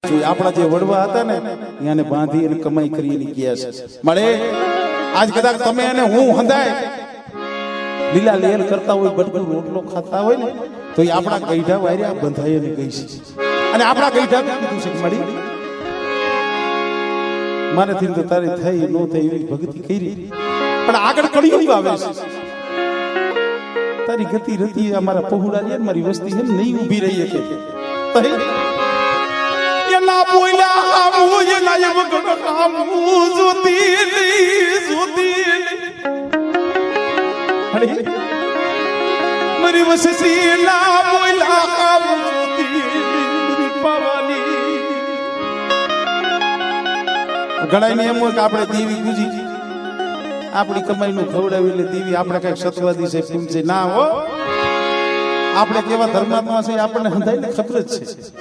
આપણા જે વડવા હતા ને એને બાંધી અને કમાઈ કરી એની ગયા છે મળે આજ કદાચ તમે અને હું હંધાય લીલા લેલ કરતા હોય બટકું રોટલો ખાતા હોય ને તો એ આપણા ગઈઢા વાયરા બંધાય અને ગઈ છે અને આપણા ગઈઢા કીધું છે કે મળી મારાથી તો તારી થઈ નો થઈ એવી ભક્તિ કરી પણ આગળ કળિયુગ આવે છે તારી ગતિ રતી અમારા પહોળા છે મારી વસ્તી છે નહીં ઊભી રહી કે ના બોલ્યા આમુ એના એમ આમુ જોતી અરે મારી વસતી ના બોલ્યા આમુ જોતી પાવાની ગળાઈને એમ હોય કે આપણે દેવી ગુજી આપણી કમાઈનું ખવડાવી એટલે દેવી આપણે કઈક સત્વાદી છે ના હો આપણે કેવા ધર્માત્મા છે આપણને હંધાઈને ખબર જ છે